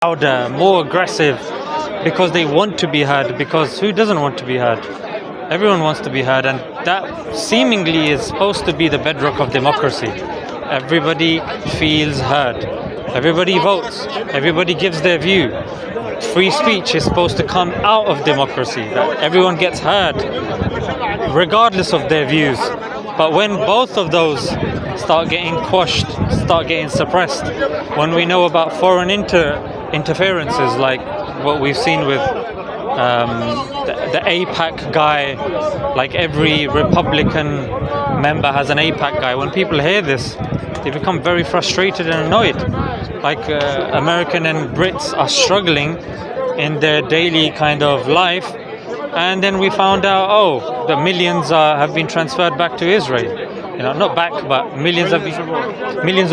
louder, more aggressive, because they want to be heard. Because who doesn't want to be heard? Everyone wants to be heard, and that seemingly is supposed to be the bedrock of democracy. Everybody feels heard. Everybody votes. Everybody gives their view. Free speech is supposed to come out of democracy, that everyone gets heard, regardless of their views. But when both of those start getting quashed, start getting suppressed, when we know about foreign interferences like what we've seen with the AIPAC guy, like every Republican member has an AIPAC guy. When people hear this, they become very frustrated and annoyed. Like American and Brits are struggling in their daily kind of life, and then we found out, oh, the millions have been transferred back to Israel. Not back, but millions of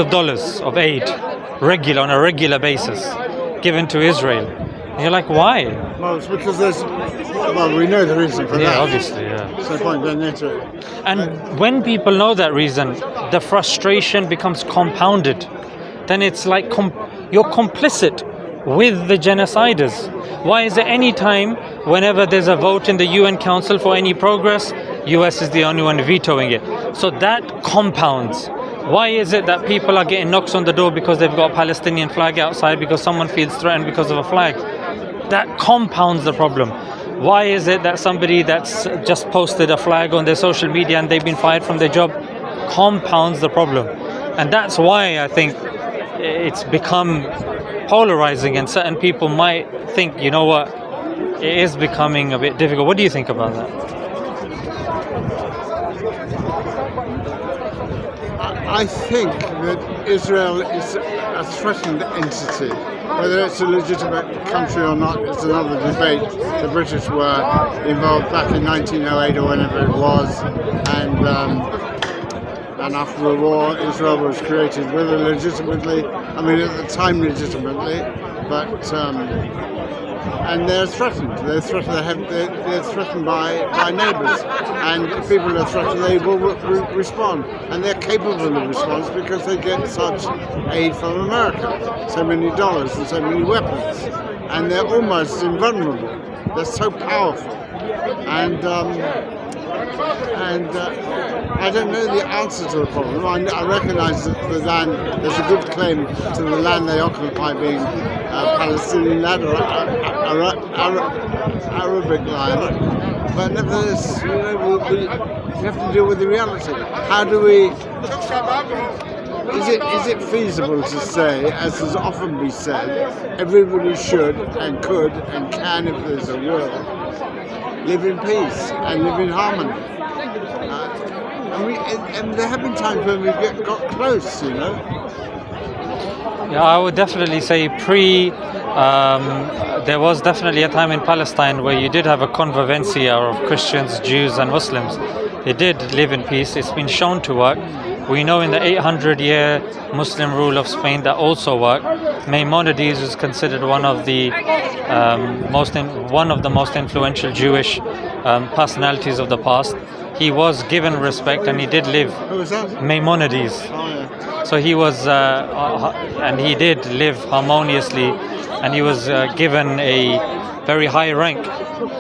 dollars of aid, on a regular basis, given to Israel. And you're like, why? Well, it's because we know the reason for that. Yeah, obviously, yeah. There's no point going into it. And when people know that reason, the frustration becomes compounded. Then it's like you're complicit with the genociders. Why is there any time whenever there's a vote in the UN Council for any progress, US is the only one vetoing it? So that compounds. Why is it that people are getting knocks on the door because they've got a Palestinian flag outside because someone feels threatened because of a flag? That compounds the problem. Why is it that somebody that's just posted a flag on their social media and they've been fired from their job compounds the problem? And that's why I think it's become polarizing, and certain people might think, you know what, it is becoming a bit difficult. What do you think about that? I think that Israel is a threatened entity. Whether it's a legitimate country or not is another debate. The British were involved back in 1908 or whenever it was, and after the war, Israel was created whether legitimately, at the time legitimately, but and they're threatened. They're threatened by neighbours, and if people are threatened, they will respond, and they're capable of response because they get such aid from America, so many dollars and so many weapons, and they're almost invulnerable. They're so powerful, and I don't know the answer to the problem. I recognise that the land, there's a good claim to the land they occupy being Palestinian land or Arabic land, but nevertheless, we have to deal with the reality. How do we? Is it feasible to say, as has often been said, everybody should and could and can, if there's a will, live in peace and live in harmony? And there have been times when we got close, Yeah, I would definitely say there was definitely a time in Palestine where you did have a convivencia of Christians, Jews and Muslims. They did live in peace. It's been shown to work. We know in the 800-year Muslim rule of Spain that also worked. Maimonides is considered one of the most influential Jewish personalities of the past. He was given respect and he did live. Who was that? Maimonides. Oh, yeah. So he was, and he did live harmoniously, and he was given a very high rank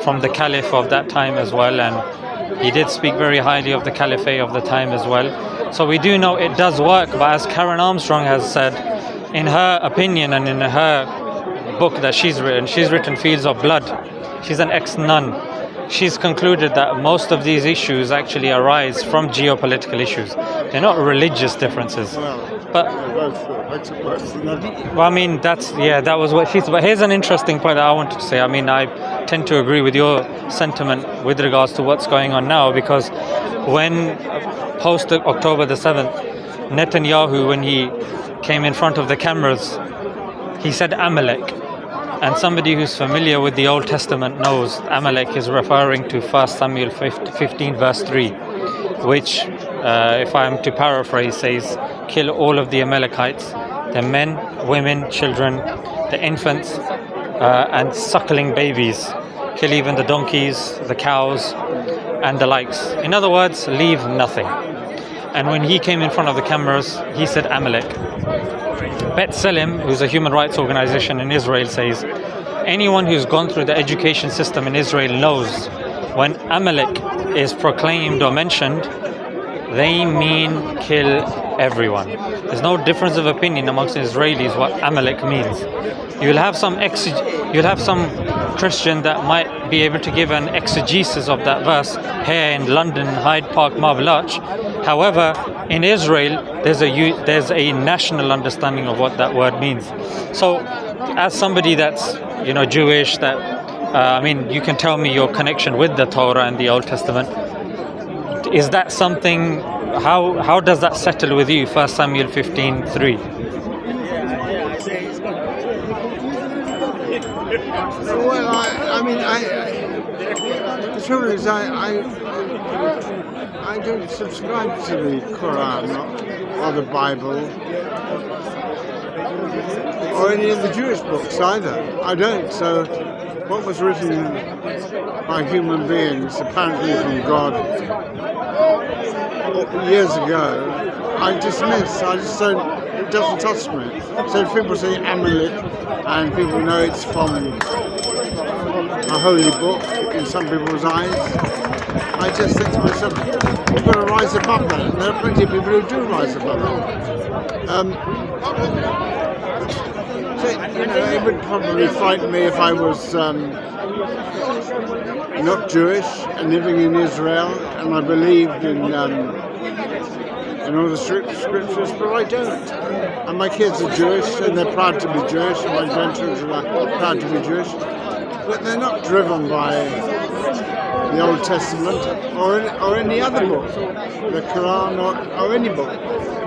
from the Caliph of that time as well, and he did speak very highly of the Caliphate of the time as well. So we do know it does work, but as Karen Armstrong has said, in her opinion and in her book that she's written Fields of Blood. She's an ex-nun. She's concluded that most of these issues actually arise from geopolitical issues. They're not religious differences. But that was what she said. But here's an interesting point that I wanted to say. I tend to agree with your sentiment with regards to what's going on now, because when post October the 7th, Netanyahu, when he came in front of the cameras, he said Amalek. And somebody who's familiar with the Old Testament knows Amalek is referring to 1 Samuel 15 verse 3, which, if I am to paraphrase, says, kill all of the Amalekites, the men, women, children, the infants, and suckling babies. Kill even the donkeys, the cows, and the likes. In other words, leave nothing. And when he came in front of the cameras, he said Amalek. B'Tselem, who's a human rights organization in Israel, says anyone who's gone through the education system in Israel knows when Amalek is proclaimed or mentioned, they mean kill everyone. There's no difference of opinion amongst Israelis what Amalek means. You'll have some Christian that might be able to give an exegesis of that verse here in London, Hyde Park, Marble Arch. However, in Israel, there's a national understanding of what that word means. So, as somebody that's Jewish, that you can tell me your connection with the Torah and the Old Testament. Is that something? How does that settle with you? 1 Samuel 15:3. Well, the trouble is, I don't subscribe to the Quran or the Bible or any of the Jewish books either. I don't. So, what was written by human beings, apparently from God, years ago, I dismiss. I just don't. It doesn't touch me. So if people say Amalek, and people know it's from a holy book in some people's eyes, I just think to myself, you've got to rise above that. And there are plenty of people who do rise above that. So, it would probably frighten me if I was not Jewish and living in Israel, and I believed in all the scriptures, but I don't. And my kids are Jewish, and they're proud to be Jewish, and my grandchildren are proud to be Jewish, but they're not driven by the Old Testament or any other book, the Quran or any book.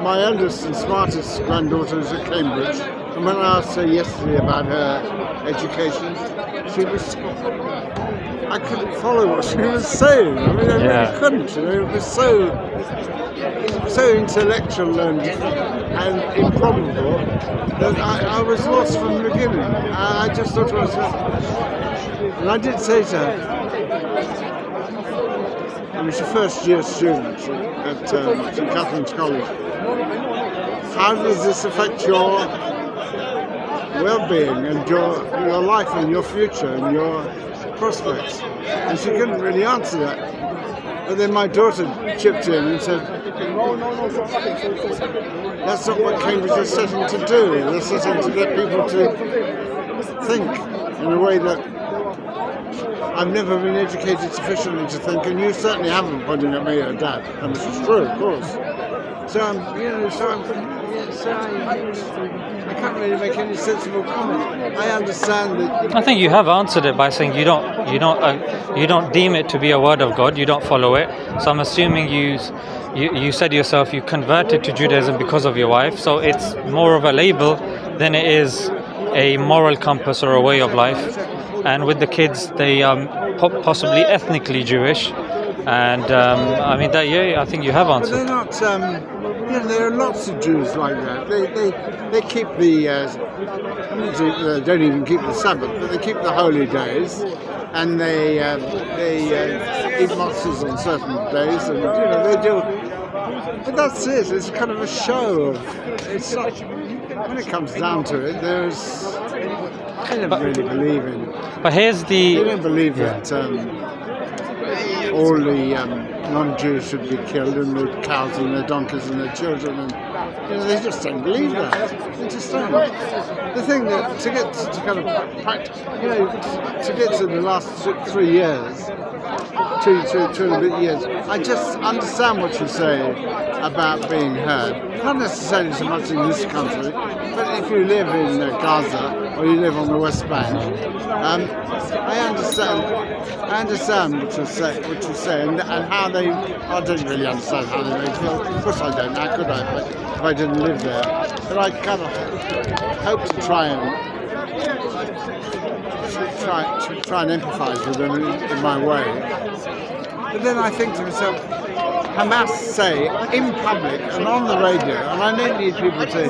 My eldest and smartest granddaughter is at Cambridge, and when I asked her yesterday about her education, I couldn't follow what she was saying. I really couldn't. It was so intellectual and improbable that I was lost from the beginning. I just thought to myself, and I did say to her, she's a first-year student at St. Catherine's College, how does this affect your well-being and your life and your future and your prospects? And she couldn't really answer that. But then my daughter chipped in and said, that's not what Cambridge is setting to do. They're setting to get people to think in a way that I've never been educated sufficiently to think, and you certainly haven't, pointing at me or Dad. And this is true, of course. So I can't really make any sensible comment. I understand that. I think you have answered it by saying you don't deem it to be a word of God. You don't follow it. So I'm assuming you said yourself you converted to Judaism because of your wife. So it's more of a label than it is a moral compass or a way of life. And with the kids, they are possibly ethnically Jewish. And I think you have answered. But they're not. There are lots of Jews like that. They keep they don't even keep the Sabbath, but they keep the holy days, and they eat matzahs on certain days, and they do. But that's it. It's kind of a show. It's not. When it comes down to it, I don't really believe in. But here's the. They don't believe that. All the non-Jews should be killed, and the cows and the donkeys and their children, and they just don't believe that. They just don't. The thing that to get to kind of practice, to get to the last 3 years, two and a bit years, I just understand what you say about being heard. Not necessarily so much in this country, but if you live in Gaza or you live on the West Bank, I understand what you say, and how they. I don't really understand how they make feel. Of course, I don't. How could I if I didn't live there? But I kind of hope to try and empathise with them in my way. But then I think to myself, Hamas say in public and on the radio, and I don't need people to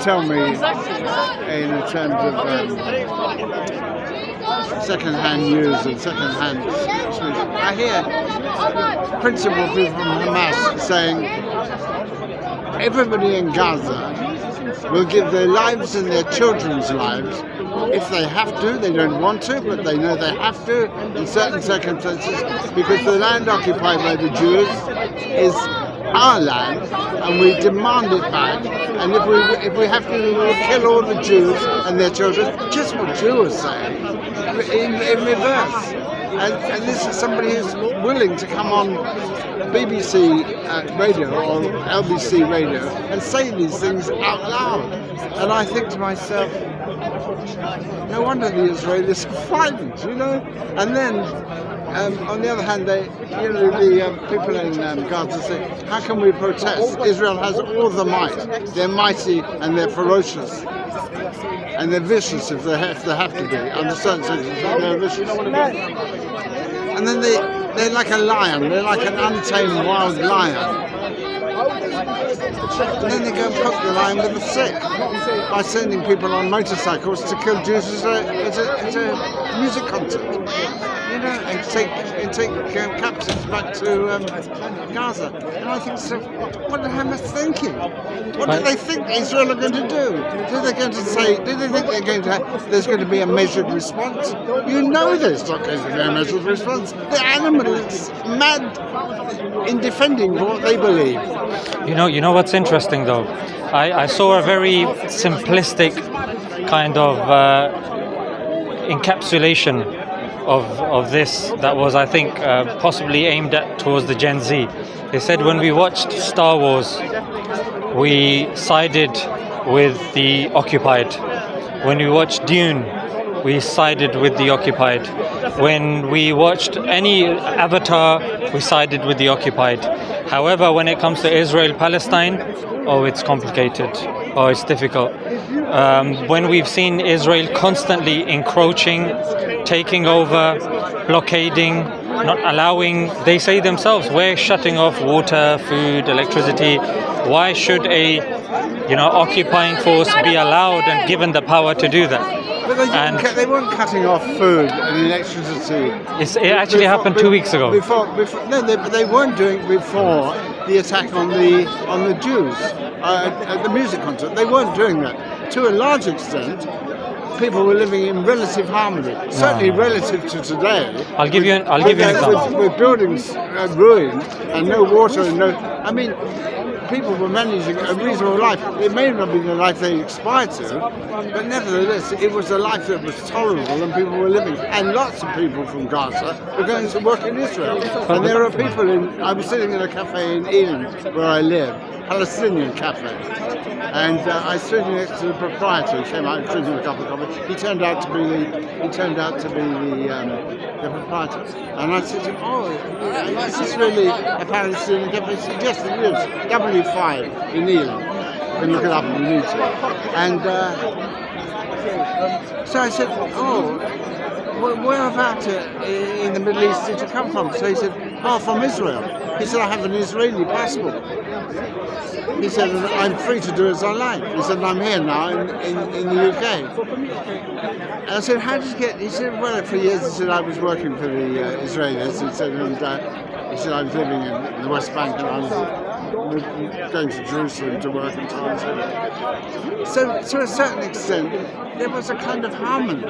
tell me in terms of second-hand news and second-hand speech. I hear principal people from Hamas saying everybody in Gaza will give their lives and their children's lives if they have to. They don't want to, but they know they have to in certain circumstances, because the land occupied by the Jews is our land, and we demand it back. And if we have to kill all the Jews and their children, just what Jews are saying, in reverse. And this is somebody who's willing to come on BBC radio or LBC radio and say these things out loud. And I think to myself, no wonder the Israelis are frightened, you know. And then, on the other hand, the people in Gaza say, how can we protest? Israel has all the might. They're mighty and they're ferocious. And they're vicious if they have to be. Under certain circumstances, they're vicious. And then they're like a lion. They're like an untamed wild lion. And then they go and poke the lion with a stick by sending people on motorcycles to kill Jews at a music concert. You know, and take captives back to Gaza. And I think, so what are Hamas thinking? What do they think Israel are going to do? Do they think there's going to be a measured response? You know there's not going to be a measured response. The animals mad in defending what they believe. You know what's interesting though? I saw a very simplistic kind of encapsulation of this that was, I think, possibly aimed at towards the Gen Z. They said when we watched Star Wars, we sided with the occupied. When we watched Dune, we sided with the occupied. When we watched any Avatar, we sided with the occupied. However, when it comes to Israel-Palestine, it's complicated. It's difficult. When we've seen Israel constantly encroaching, taking over, blockading, not allowing, they say themselves, we're shutting off water, food, electricity. Why should a occupying force be allowed and given the power to do that? But they weren't cutting off food and electricity. It actually happened 2 weeks ago. But they weren't doing it before the attack on the Jews at the music concert. They weren't doing that. To a large extent, people were living in relative harmony. Certainly relative to today. I'll give you an example. With buildings ruined and no water and I mean, people were managing a reasonable life. It may not be the life they aspired to, but nevertheless, it was a life that was tolerable and people were living. And lots of people from Gaza were going to work in Israel. And there are people I was sitting in a cafe in Eden, where I live, Palestinian cafe. And I stood next to the proprietor. He came out and drinking a cup of coffee. He turned out to be the proprietor. And I said to him, is this really a Palestinian cafe? He said, yes, it is. W5 in Ealing. You can look it up if you need to. And so I said, whereabouts in the Middle East did you come from? So he said, from Israel. He said, I have an Israeli passport. He said, I'm free to do as I like. He said, I'm here now in the UK. And I said, how did you get... He said, well, for years, he said, I was working for the Israelis. He said, I was living in the West Bank and I was going to Jerusalem to work and so on. So to a certain extent, there was a kind of harmony,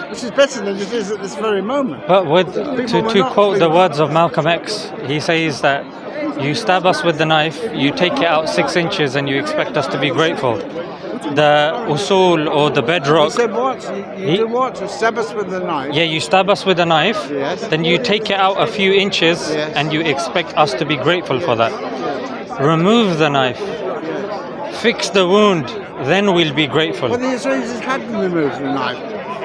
which is better than it is at this very moment. But to quote the words of Malcolm X, he says that you stab us with the knife, you take it out 6 inches and you expect us to be grateful. The usul or the bedrock. He said what? You do what? You stab us with the knife? Yeah, you stab us with a knife, yes. Then you take it out a few inches, yes. And you expect us to be grateful for that. Remove the knife, fix the wound, then we'll be grateful. Well, the Israelis hadn't removed the knife.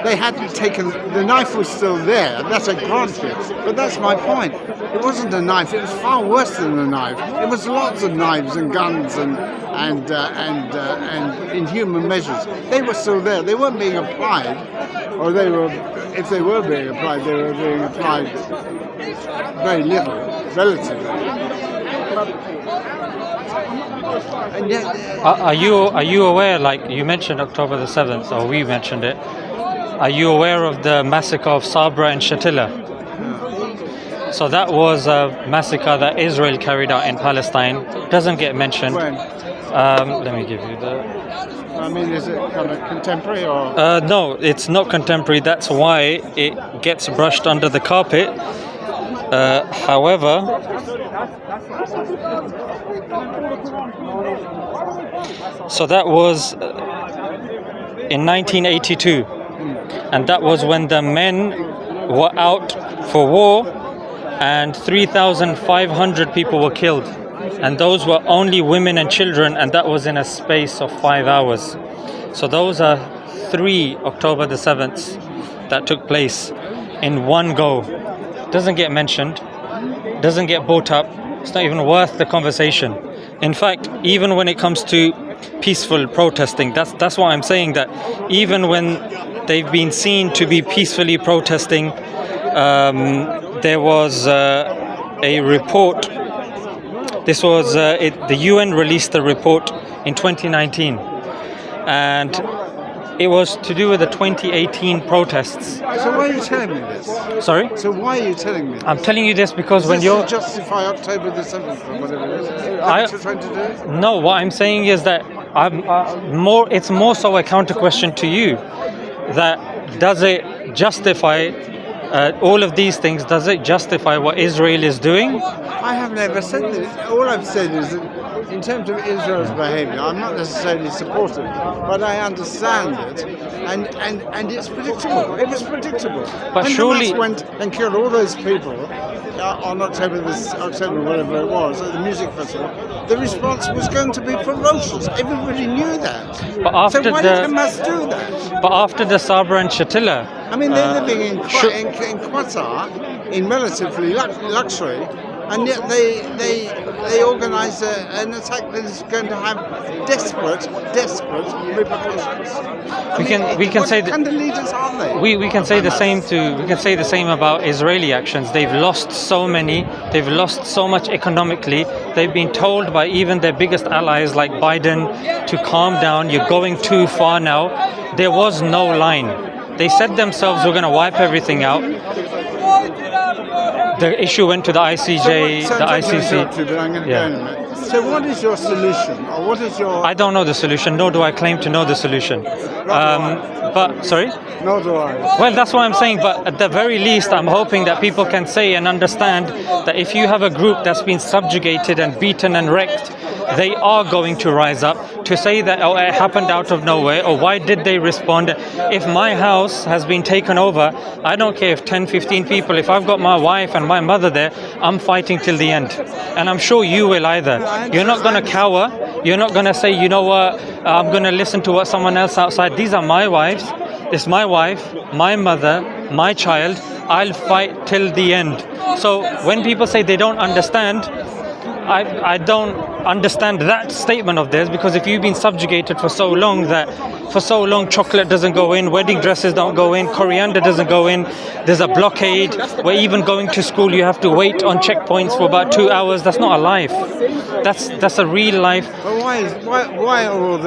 They hadn't taken, the knife was still there, that's a granted. But that's my point. It wasn't a knife, it was far worse than a knife. It was lots of knives and guns and inhuman measures. They were still there, they weren't being applied, or if they were being applied, they were being applied very little, relatively. And yet, are you aware, like you mentioned October the 7th, or we mentioned it, are you aware of the massacre of Sabra and Shatila? No. So that was a massacre that Israel carried out in Palestine. Doesn't get mentioned. When? Let me give you the... I mean, is it kind of contemporary or? No, it's not contemporary. That's why it gets brushed under the carpet. However, so that was in 1982, and that was when the men were out for war, and 3,500 people were killed, and those were only women and children, and that was in a space of 5 hours. So those are 3 October the 7th that took place in one go. Doesn't get mentioned, doesn't get brought up. It's not even worth the conversation. In fact, even when it comes to peaceful protesting, that's why I'm saying that even when they've been seen to be peacefully protesting, there was a report. This was the UN released the report in 2019, and it was to do with the 2018 protests. So why are you telling me this? Sorry? So why are you telling me this? I'm telling you this because when Does you're... this justify October the 7th or whatever it is? I- Up to 22? No, what I'm saying is that it's more so a counter question to you. That does it justify all of these things? Does it justify what Israel is doing? I have never said that. All I've said is that in terms of Israel's behaviour, I'm not necessarily supportive, but I understand it, and it's predictable. It was predictable. But when surely- Hamas went and killed all those people on October whatever it was at the music festival, the response was going to be ferocious. Everybody knew that. But after so why the- did Hamas do that? But after the Sabra and Shatila, I mean, they're living in sure- Qatar in relatively luxury, and yet they organise an attack that is going to have desperate repercussions. We can say what that- kind of leaders are they? we can say the same about Israeli actions. They've lost so many. They've lost so much economically. They've been told by even their biggest allies like Biden to calm down. You're going too far now. There was no line. They said themselves we're going to wipe everything out. The issue went to the ICJ, So the I'm sorry to ICC. interrupt you, but I'm going to Yeah. go in a minute. So what is your solution, or what is your? I don't know the solution, nor do I claim to know the solution. But sorry. Nor do I. Well, that's what I'm saying, but at the very least, I'm hoping that people can say and understand that if you have a group that's been subjugated and beaten and wrecked, they are going to rise up. To say that it happened out of nowhere, or why did they respond? If my house has been taken over, I don't care if 10, 15 people, if I've got my wife and my mother there, I'm fighting till the end. And I'm sure you will either. You're not going to cower. You're not going to say, you know what, I'm going to listen to what someone else outside. These are my wives. It's my wife, my mother, my child. I'll fight till the end. So when people say they don't understand, I don't understand that statement of theirs, because if you've been subjugated for so long chocolate doesn't go in, wedding dresses don't go in, coriander doesn't go in, there's a blockade, where even going to school you have to wait on checkpoints for about 2 hours. That's not a life. That's a real life. But why are all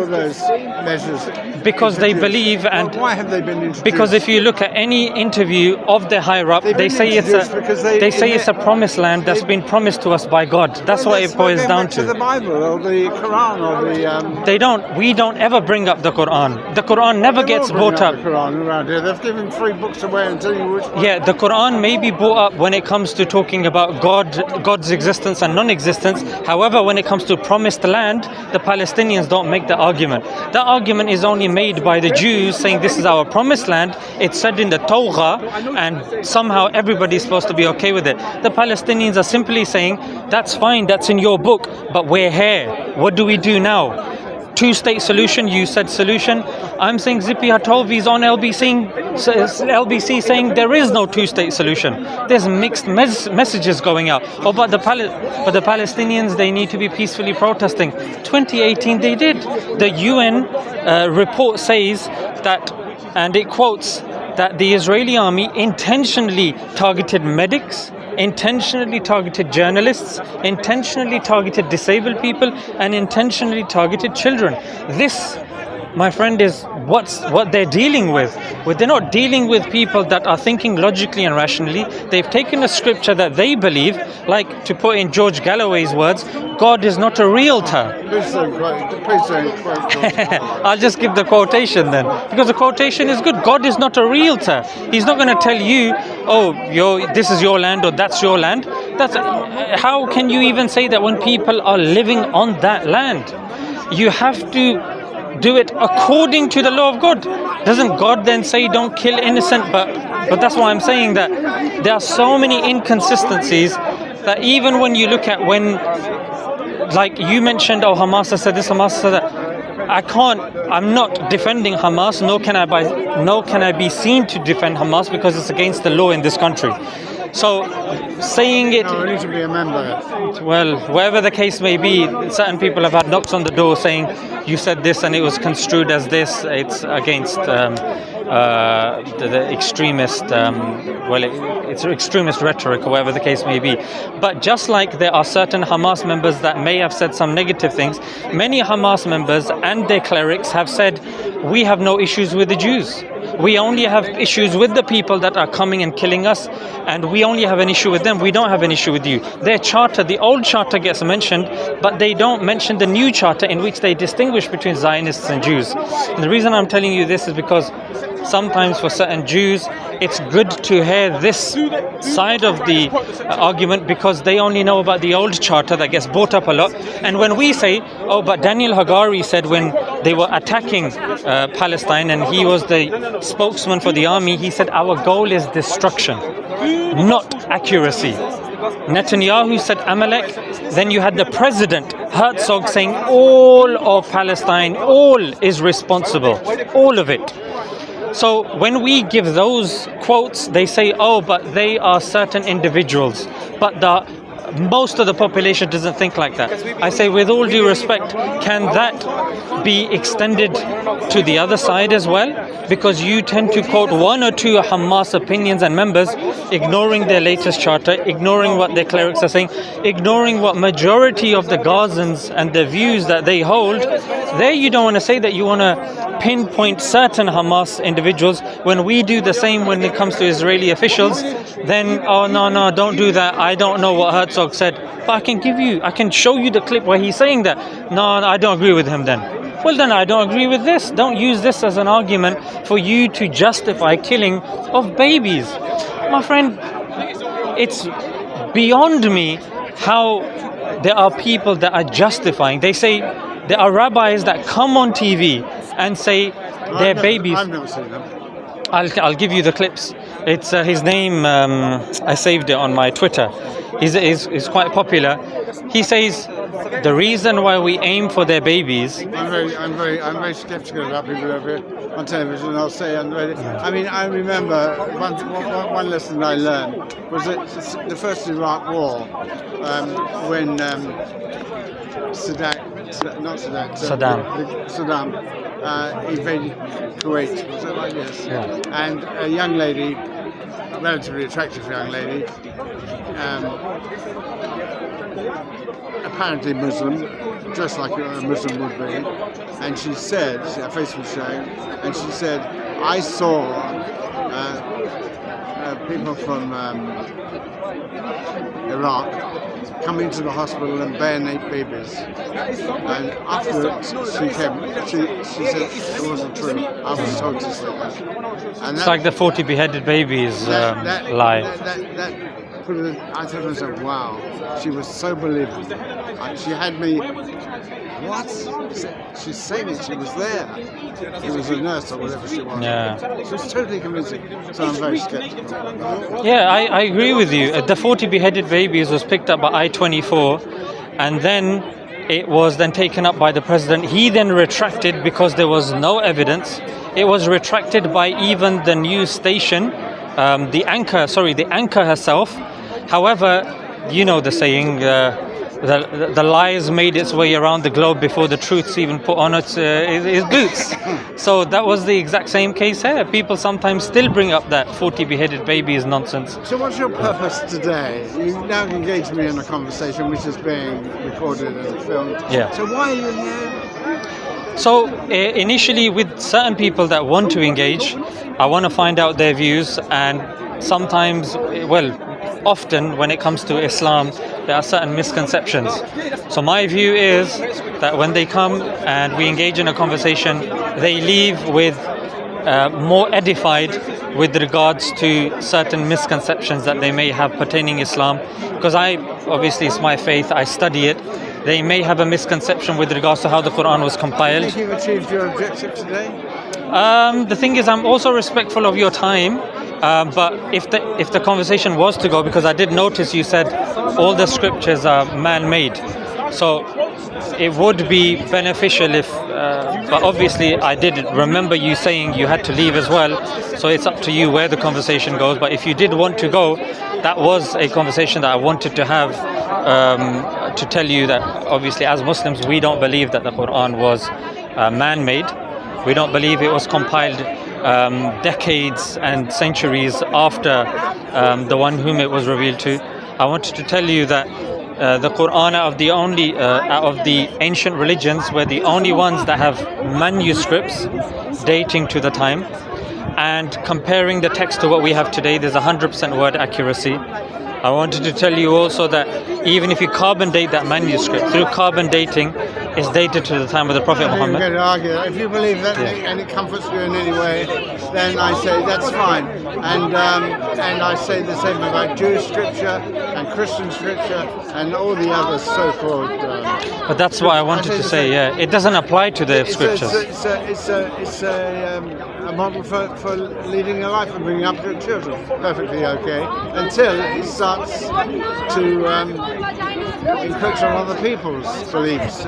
those measures? Because they introduced? believe, and Well, why have they been introduced? because if you look at any interview of the higher up, They've they been say introduced because it's a promised land that's been promised to us by God. That's what it boils down to the Bible or the Quran or the. We don't ever bring up the Quran. The Quran never They gets will bring brought up. The Quran around here. They've given 3 books away and tell you which one. Yeah, the Quran may be brought up when it comes to talking about God's existence and non-existence. However, when it comes to promised land, the Palestinians don't make the argument. That argument is only made by the Jews, saying this is our promised land. It's said in the Torah, and somehow everybody's supposed to be okay with it. The Palestinians are simply saying, that's fine, that's in your book, but we're here. What do we do now? 2-state solution, you said solution. I'm saying Zippy Hatolvi is on LBC saying there is no 2-state solution. There's mixed messages going out. Oh, but the Palestinians, they need to be peacefully protesting. 2018 they did. The UN report says that, and it quotes, that the Israeli army intentionally targeted medics, intentionally targeted journalists, intentionally targeted disabled people, and intentionally targeted children. This my friend, is what they're dealing with. They're not dealing with people that are thinking logically and rationally. They've taken a scripture that they believe, like, to put in George Galloway's words, God is not a realtor. Please don't quote. I'll just give the quotation then, because the quotation is good. God is not a realtor. He's not going to tell you, oh, this is your land or that's your land. How can you even say that when people are living on that land? You have to do it according to the law of God. Doesn't God then say don't kill innocent? But that's why I'm saying that there are so many inconsistencies that even when you look at when, like you mentioned, oh, Hamas has said this, Hamas has said that. I'm not defending Hamas, nor can I be seen to defend Hamas, because it's against the law in this country. So saying it, no, we need to be a member. well, wherever the case may be, certain people have had knocks on the door saying you said this and it was construed as this. It's against the extremist, it's extremist rhetoric, or whatever the case may be. But just like there are certain Hamas members that may have said some negative things, many Hamas members and their clerics have said, we have no issues with the Jews. We only have issues with the people that are coming and killing us, and we only have an issue with them. We don't have an issue with you. Their charter, the old charter, gets mentioned, but they don't mention the new charter in which they distinguish between Zionists and Jews. And the reason I'm telling you this is because sometimes for certain Jews, it's good to hear this side of the argument, because they only know about the old charter that gets brought up a lot. And when we say, oh, but Daniel Hagari said when they were attacking Palestine and he was the spokesman for the army, he said our goal is destruction, not accuracy. Netanyahu said Amalek. Then you had the president, Herzog, saying all of Palestine, all is responsible, all of it. So when we give those quotes, they say, oh, but they are certain individuals. But most of the population doesn't think like that. I say, with all due respect, can that be extended to the other side as well? Because you tend to quote one or two Hamas opinions and members, ignoring their latest charter, ignoring what their clerics are saying, ignoring what majority of the Gazans and the views that they hold. There you don't want to say that you want to pinpoint certain Hamas individuals. When we do the same when it comes to Israeli officials, then, oh, no, don't do that. I don't know what Herzog said. But I can show you the clip where he's saying that. No, I don't agree with him then. Well, then I don't agree with this. Don't use this as an argument for you to justify killing of babies. My friend, it's beyond me how there are people that are justifying. They say there are rabbis that come on TV and say their babies. I've never seen them. I'll give you the clips. It's his name. I saved it on my Twitter. He's quite popular. He says the reason why we aim for their babies. I'm very skeptical about people over here on television. I'll say on the radio. I mean, I remember one lesson I learned was that the first Iraq War, when Saddam invaded Kuwait. Was it like this? Yeah. And a young lady, relatively attractive young lady, apparently Muslim, dressed like a Muslim would be, and she said, her face was showing, and she said, I saw people from Iraq come into the hospital and bayonet babies, and afterwards she said it wasn't true. I was told to say that. And It's like the 40 beheaded babies lie. I thought to myself, wow, she was so believable. She had me, what? She's saying it, she was there. She was a nurse or whatever she was. Yeah. She was totally convincing. So I'm very skeptical. Yeah, I agree with you. The 40 beheaded babies was picked up by I-24, and then it was then taken up by the president. He then retracted because there was no evidence. It was retracted by even the news station, the anchor herself. However, you know the saying, the lies made its way around the globe before the truth's even put on its boots. So that was the exact same case here. People sometimes still bring up that 40 beheaded babies nonsense. So what's your purpose today? You've now engaged me in a conversation which is being recorded and filmed. Yeah. So why are you here? So initially, with certain people that want to engage, I want to find out their views, and sometimes, well, often when it comes to Islam, there are certain misconceptions. So my view is that when they come and we engage in a conversation, they leave with more edified with regards to certain misconceptions that they may have pertaining Islam. Because obviously it's my faith, I study it. They may have a misconception with regards to how the Quran was compiled. I think you've achieved your objective today. The thing is, I'm also respectful of your time. But if the conversation was to go, because I did notice you said all the scriptures are man-made, so it would be beneficial if. But obviously, I did remember you saying you had to leave as well. So it's up to you where the conversation goes. But if you did want to go, that was a conversation that I wanted to have. To tell you that obviously, as Muslims, we don't believe that the Quran was man-made. We don't believe it was compiled decades and centuries after the one whom it was revealed to. I wanted to tell you that the Quran out of the ancient religions were the only ones that have manuscripts dating to the time, and comparing the text to what we have today, there's 100% word accuracy. I wanted to tell you also that even if you carbon date that manuscript, through carbon dating, it's dated to the time of the Prophet Muhammad. I'm going to argue that. If you believe that and it comforts you in any way, then I say that's fine. And I say the same about Jewish scripture and Christian scripture and all the other so-called. But that's what I wanted to say. Yeah, it doesn't apply to the scriptures. It's a model for leading a life and bringing up your children. Perfectly okay, until it starts to encroach on other people's beliefs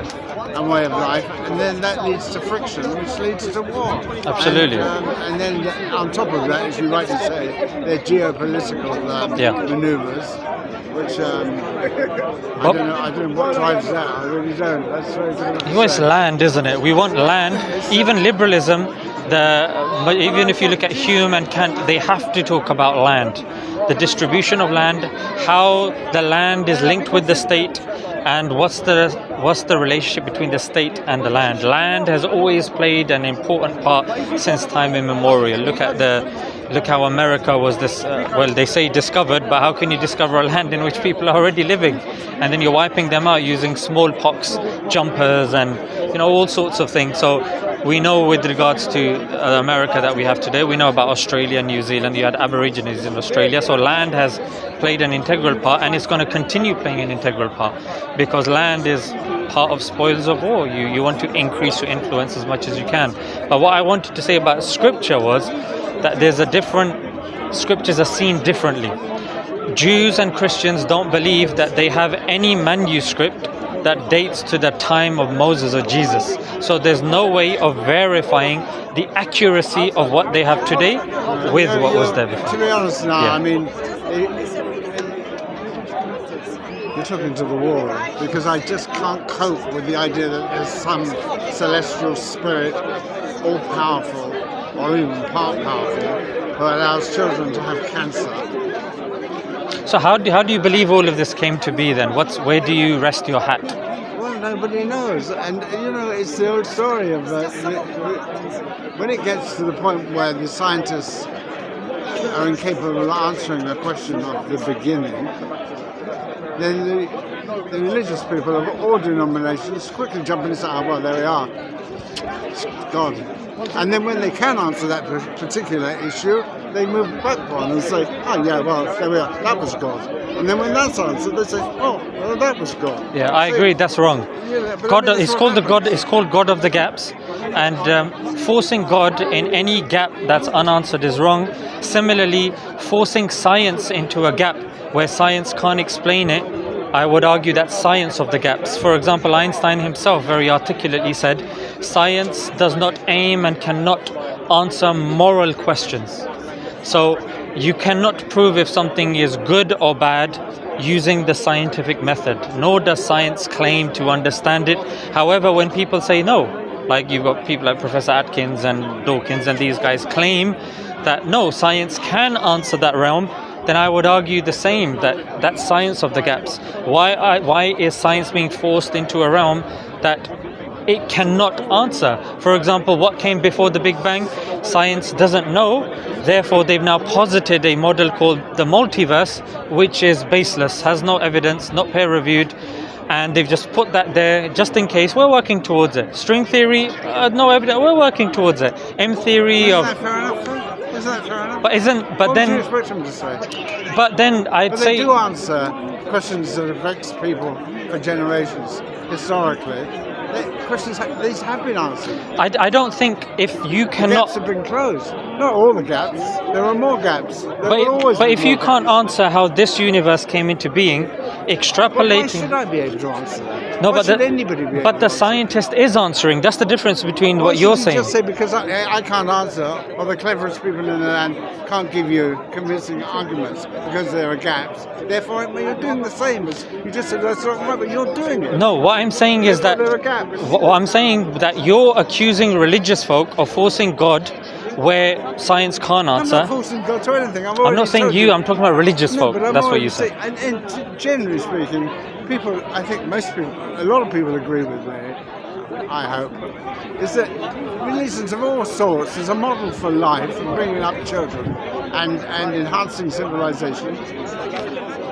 and way of life, and then that leads to friction, which leads to war. Absolutely. And then on top of that, as you rightly say, they're geopolitical manoeuvres, which I don't know what drives that. I really don't. That's very difficult to say. It's land, isn't it? We want land. Even liberalism, even if you look at Hume and Kant, they have to talk about land. The distribution of land, how the land is linked with the state, and what's the relationship between the state and the land. Land has always played an important part since time immemorial. Look how America was this, they say discovered, but how can you discover a land in which people are already living? And then you're wiping them out using smallpox jumpers and all sorts of things. So we know with regards to America that we have today, we know about Australia and New Zealand. You had Aborigines in Australia. So land has played an integral part, and it's going to continue playing an integral part, because land is part of spoils of war. You want to increase your influence as much as you can. But what I wanted to say about scripture was that scriptures are seen differently. Jews and Christians don't believe that they have any manuscript that dates to the time of Moses or Jesus. So there's no way of verifying the accuracy of what they have today with what was there before. To be honest now, I mean, you're talking to the wall, because I just can't cope with the idea that there's some celestial spirit, all-powerful, or even part-powerful, who allows children to have cancer. So how do you believe all of this came to be then? Where do you rest your hat? Well, nobody knows. And, it's the old story of when it gets to the point where the scientists are incapable of answering the question of the beginning, then the religious people of all denominations quickly jump in and say, well, there we are. It's God. And then when they can answer that particular issue, they move back one and say, there we are, that was God. And then when that's answered, they say, that was God. Yeah, I agree, that's wrong. God is called It's called God of the gaps, and forcing God in any gap that's unanswered is wrong. Similarly, forcing science into a gap where science can't explain it, I would argue that's science of the gaps. For example, Einstein himself very articulately said, science does not aim and cannot answer moral questions. So you cannot prove if something is good or bad using the scientific method, nor does science claim to understand it. However, when people say no, like you've got people like Professor Atkins and Dawkins and these guys claim that no, science can answer that realm, then I would argue the same, that that's science of the gaps. Why is science being forced into a realm that it cannot answer. For example, what came before the Big Bang? Science doesn't know. Therefore, they've now posited a model called the multiverse, which is baseless, has no evidence, not peer-reviewed, and they've just put that there just in case. We're working towards it. String theory, no evidence. We're working towards it. M theory Isn't of. that fair enough? Though? Isn't that fair enough? But isn't. But What would you then. expect them to say? But then I'd But say. they do answer questions that have vexed people for generations historically. Questions these have been answered. I don't think if you The cannot. gaps have been closed. Not all the gaps. There are more gaps. There will always But be if more you can't gaps. answer how this universe came into being, Why extrapolating. should I be able to answer that? No, Why should anybody be able but to the answer scientist is answering. That's the difference between Why what you're should you saying. just say because I can't answer, or the cleverest people in the land can't give you convincing arguments because there are gaps. Therefore, you're doing the same as you just said. That's not right, but you're doing it. No, what I'm saying is that Therefore, there are gaps. what I'm saying that you're accusing religious folk of forcing God where science can't I'm answer. not forcing God to anything. I'm not saying you. I'm talking about religious folk. But I'm That's what already you said. saying, and generally speaking, people, I think most people, a lot of people agree with me, I hope, is that religions of all sorts is a model for life and bringing up children and enhancing civilization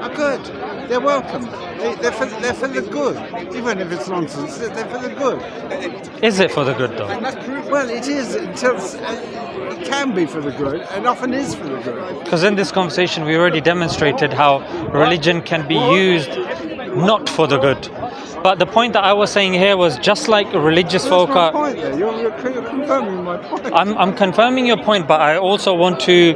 are good. They're welcome. They're for the good. Even if it's nonsense, they're for the good. Is it for the good though? Well, it is until it can be for the good and often is for the good. Because in this conversation we already demonstrated how religion can be used not for the good. But the point that I was saying here was just like religious folk That's my are. point there. You're confirming my point. I'm confirming your point, but I also want to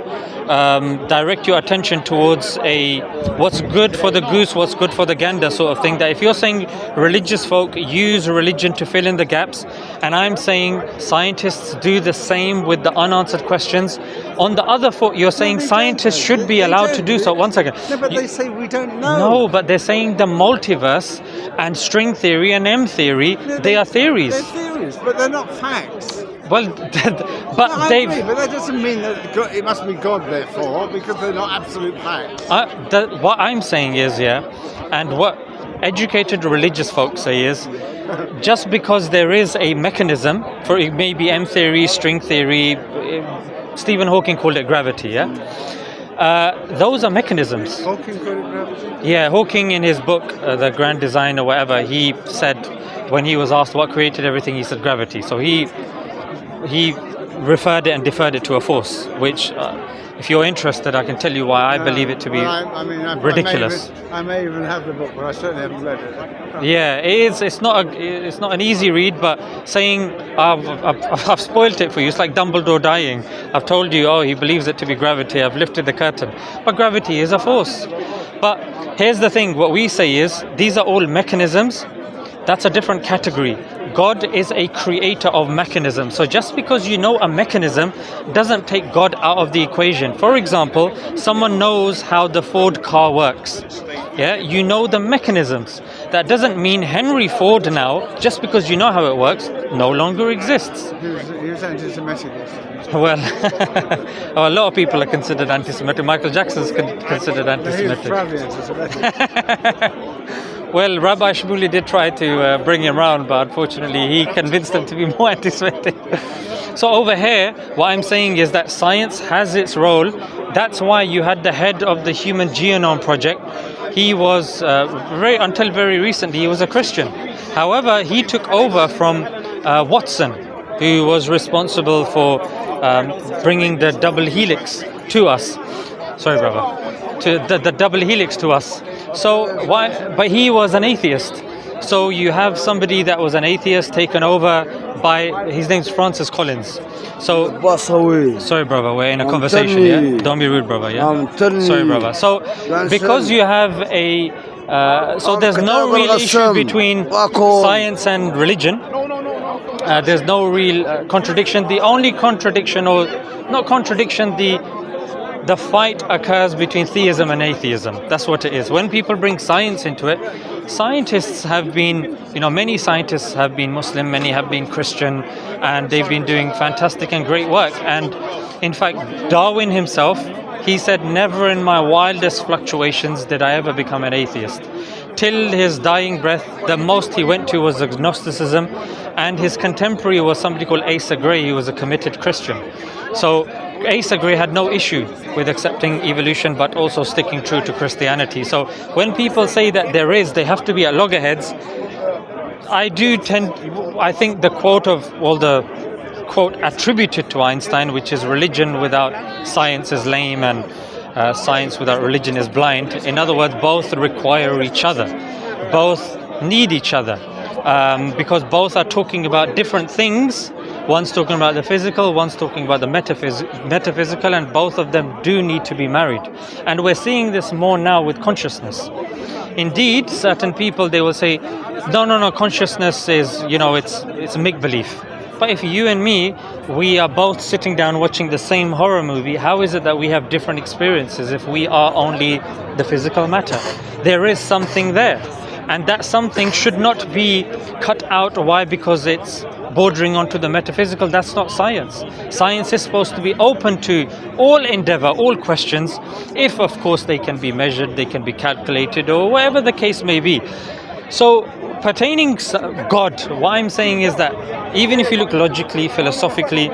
direct your attention towards a what's good for the goose, what's good for the gander sort of thing. That if you're saying religious folk use religion to fill in the gaps, and I'm saying scientists do the same with the unanswered questions, on the other foot you're saying scientists should be allowed to do so. One second. No, but they say we don't know. No, but they're saying the multiverse and string theory and M theory, they are theories. They're theories, but they're not facts. Well, but I they've. agree, but that doesn't mean that it must be God, therefore, because they're not absolute facts. What I'm saying is, yeah, and what educated religious folks say is, just because there is a mechanism for it may be M theory, string theory, Stephen Hawking called it gravity, yeah. Those are mechanisms. Hawking called it gravity? Yeah, Hawking in his book, The Grand Design or whatever, he said when he was asked what created everything, he said gravity. So he referred it and deferred it to a force, which, if you're interested, I can tell you why I believe it to be ridiculous. I may even have the book, but I certainly haven't read it. Yeah, it is. It's not an easy read, but saying I've spoiled it for you. It's like Dumbledore dying. I've told you, oh, he believes it to be gravity. I've lifted the curtain, but gravity is a force. But here's the thing: what we say is these are all mechanisms. That's a different category. God is a creator of mechanisms. So just because you know a mechanism doesn't take God out of the equation. For example, someone knows how the Ford car works. Yeah, you know the mechanisms. That doesn't mean Henry Ford now, just because you know how it works, no longer exists. He was anti-Semitic. Well, a lot of people are considered anti-Semitic. Michael Jackson's considered He was anti-Semitic. proudly anti-Semitic. Well, Rabbi Shmuley did try to bring him round, but unfortunately he convinced him to be more anti-Semitic. So over here, what I'm saying is that science has its role. That's why you had the head of the Human Genome Project. He was, until very recently, he was a Christian. However, he took over from Watson, who was responsible for bringing the double helix to us. Sorry, brother. To the double helix to us. So why? But he was an atheist. So you have somebody that was an atheist taken over by, his name's Francis Collins. So sorry, brother, we're in a conversation. Yeah, don't be rude, brother. Yeah, sorry, brother. So because you have a so there's no real issue between science and religion. There's no real contradiction. The only contradiction, or not contradiction, the fight occurs between theism and atheism. That's what it is. When people bring science into it, scientists have been, many scientists have been Muslim, many have been Christian, and they've been doing fantastic and great work. And in fact, Darwin himself, he said, never in my wildest fluctuations did I ever become an atheist. till his dying breath, the most he went to was agnosticism, and his contemporary was somebody called Asa Gray, who was a committed Christian. So Asa Gray had no issue with accepting evolution, but also sticking true to Christianity. So when people say that they have to be at loggerheads, I think the quote the quote attributed to Einstein, which is religion without science is lame and science without religion is blind. In other words, both require each other, both need each other, because both are talking about different things. One's talking about the physical, one's talking about the metaphysical, and both of them do need to be married. And we're seeing this more now with consciousness. Indeed, certain people, they will say, no, consciousness is, it's make-believe. But if you and me, we are both sitting down watching the same horror movie, how is it that we have different experiences if we are only the physical matter? There is something there. And that something should not be cut out. Why? Because it's bordering onto the metaphysical. That's not science. Science is supposed to be open to all endeavor, all questions, if of course they can be measured, they can be calculated, or whatever the case may be. So pertaining God, what I'm saying is that even if you look logically, philosophically,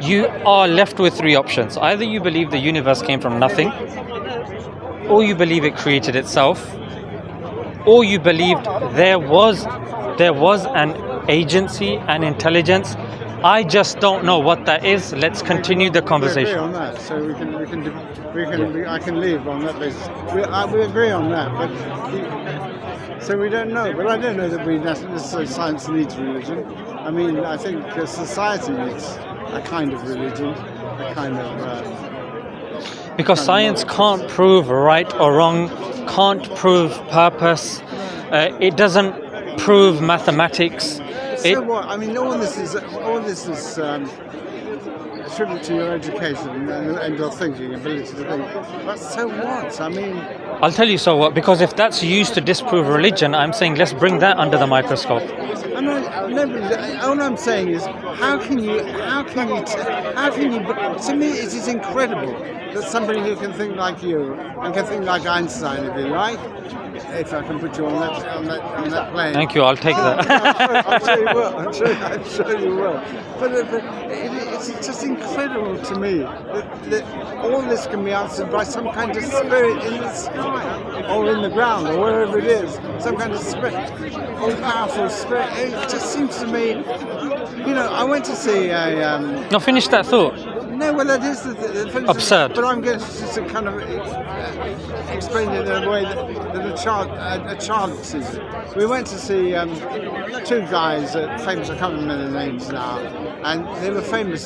you are left with three options. Either you believe the universe came from nothing, or you believe it created itself, or you believed there was an agency, an intelligence. I just don't know what that is. Let's continue the conversation. We agree on that, so I can leave on that basis. We agree on that, but so we don't know. But I don't know that necessarily science needs religion. I mean, I think society needs a kind of religion, a kind of. Because science can't prove right or wrong, can't prove purpose. It doesn't prove mathematics. So what? I mean, all this is attributed to your education and your thinking, ability to think. But so what? I mean, I'll tell you so what. Because if that's used to disprove religion, I'm saying let's bring that under the microscope. All I'm saying is, how can you? To me, it is incredible that somebody who can think like you and can think like Einstein, if you like, if I can put you on that plane. Thank you. I'll take that. I'm sure you will. I'm sure you will. But it's just incredible to me that all this can be answered by some kind of spirit in the sky or in the ground or wherever it is. Some kind of spirit, all-powerful spirit. It just seems to me, I went to see a. No, finish that thought. No, well, that is the absurd. But I'm going to just kind of explain it in a way that a child sees it. We went to see two guys, famous. I can't remember their names now, and they were famous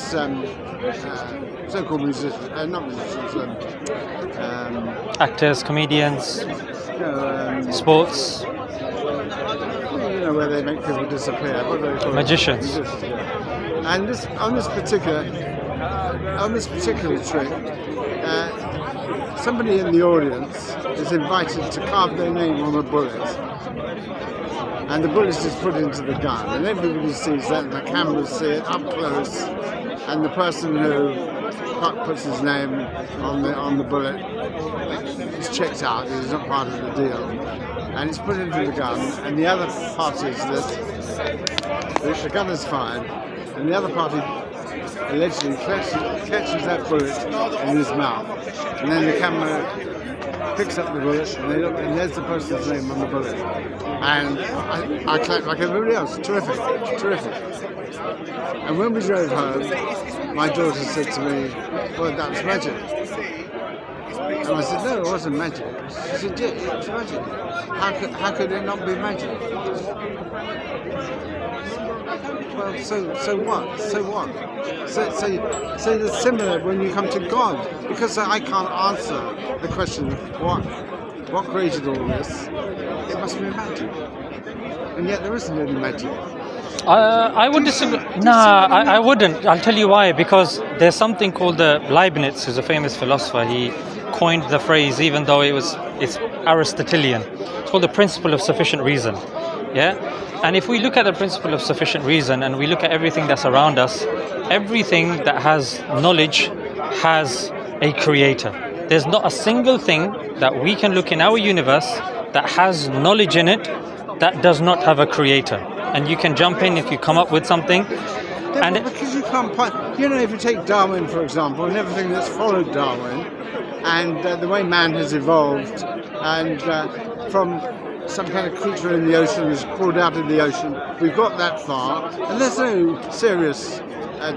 so-called musicians, not musicians. Actors, comedians, sports. Where they make people disappear. What do they call Magicians. It? Magicians, yeah. And on this particular trip, somebody in the audience is invited to carve their name on a bullet, and the bullet is put into the gun, and everybody sees that, and the cameras see it up close, and the person who puts his name on the bullet is checked out. He's not part of the deal, and it's put into the gun, and the other party is that the gun is fired, and the other party allegedly catches that bullet in his mouth, and then the camera picks up the bullet, and they look, and there's the person's name on the bullet. And I clapped like everybody else. Terrific. And when we drove home, my daughter said to me, "Well, that was magic." And I said, "No, it wasn't magic." She said, "Yeah, it was magic. How could it not be magic?" Well, so what? So it's similar when you come to God, because I can't answer the question of what created all this. It must be magic, and yet there isn't any magic. I would disagree. I wouldn't. I'll tell you why. Because there's something called Leibniz, who's a famous philosopher. He coined the phrase, even though it's Aristotelian. It's called the principle of sufficient reason. Yeah. And if we look at the principle of sufficient reason and we look at everything that's around us, everything that has knowledge has a creator. There's not a single thing that we can look in our universe that has knowledge in it that does not have a creator. And you can jump in if you come up with something. Yeah, And because you can't, if you take Darwin, for example, and everything that's followed Darwin, and the way man has evolved, and from some kind of creature in the ocean is crawled out of the ocean, we've got that far, and there's no serious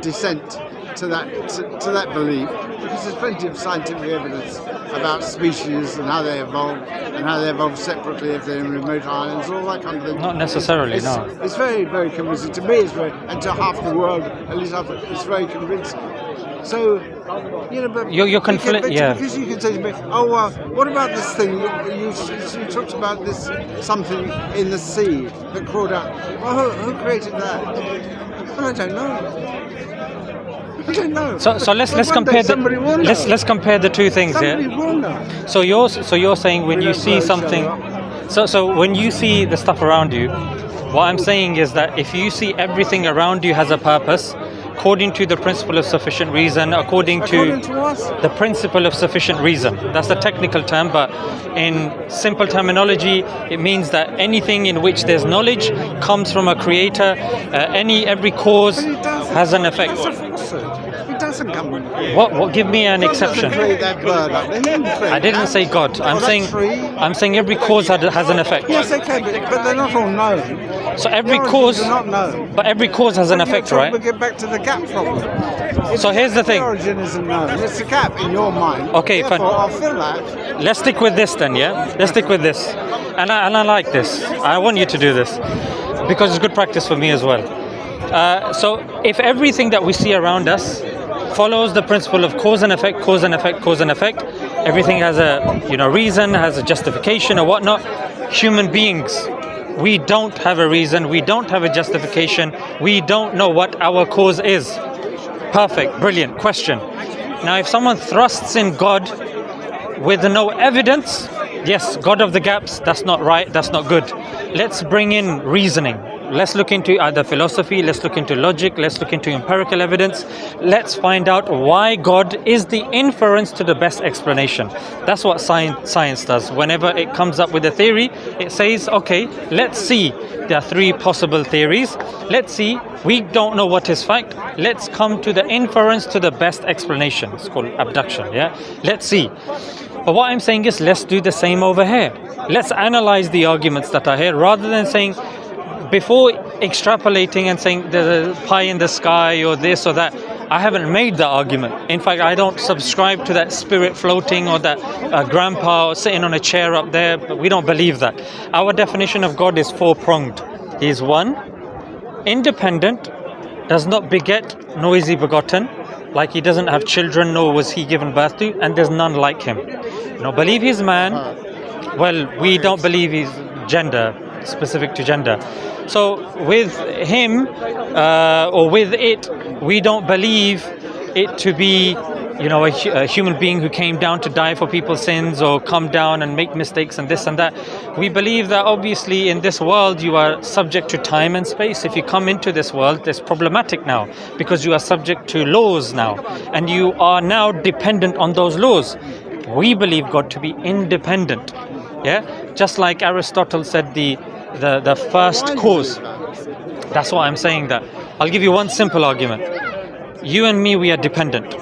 descent to that belief, because there's plenty of scientific evidence about species and how they evolve separately if they're in remote islands, all that kind of thing. not necessarily, no. It's very, very convincing. To me, and to half the world, at least half, it's very convincing. So, but You're yeah. Because you can say to me, oh, what about this thing? You talked about this something in the sea that crawled out. Well, who created that? Well, I don't know. I don't know. So let's compare let's compare the two things here. Somebody will know. So you're saying when you see something, so when you see the stuff around you, what I'm saying is that if you see everything around you has a purpose, according to the principle of sufficient reason, according to what? the principle of sufficient reason. That's the technical term, but in simple terminology, it means that anything in which there's knowledge comes from a creator. Every cause has an effect. That's a falsehood. It doesn't come from a What? Give me an God exception. doesn't create that bird up there. He didn't create I didn't that. say God. Or that tree. I'm saying every cause has an effect. Yes, they can, but they're not all known. So every The cause, origins are not known. but every cause has an effect, right? We'll get back to the gap problem. So here's the thing. The origin isn't known. It's a gap in your mind. Okay, fine. Therefore, I'll fill that. Let's stick with this then, yeah? Let's stick with this. And I like this. I want you to do this because it's good practice for me as well. So if everything that we see around us follows the principle of cause and effect, cause and effect, cause and effect, everything has a reason, has a justification or whatnot. Human beings, we don't have a reason, we don't have a justification, we don't know what our cause is. Perfect, brilliant question. Now if someone thrusts in God with no evidence, yes, God of the gaps, that's not right, that's not good. Let's bring in reasoning. Let's look into either philosophy, let's look into logic, let's look into empirical evidence. Let's find out why God is the inference to the best explanation. That's what science does. Whenever it comes up with a theory, it says, okay, let's see. There are three possible theories. Let's see. We don't know what is fact. Let's come to the inference to the best explanation. It's called abduction, yeah? Let's see. But what I'm saying is, let's do the same over here. Let's analyze the arguments that are here rather than saying, before extrapolating and saying there's a pie in the sky or this or that, I haven't made that argument. In fact, I don't subscribe to that spirit floating or that grandpa sitting on a chair up there, but we don't believe that. Our definition of God is four-pronged. He is one, independent, does not beget, nor is he begotten, like he doesn't have children, nor was he given birth to, and there's none like him. No, believe he's man. Well, we don't believe he's gender, specific to gender. So with him or with it, we don't believe it to be, a human being who came down to die for people's sins or come down and make mistakes and this and that. We believe that obviously in this world you are subject to time and space. If you come into this world, it's problematic now because you are subject to laws now and you are now dependent on those laws. We believe God to be independent. Yeah, just like Aristotle said, the first cause. That's why I'm saying that. I'll give you one simple argument. You and me, we are dependent.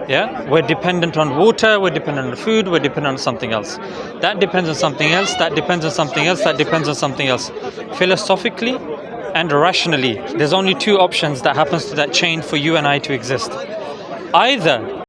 Yeah, we're dependent on water, we're dependent on food, we're dependent on something else. That depends on something else, that depends on something else, that depends on something else. Philosophically and rationally, there's only two options that happens to that chain for you and I to exist. Either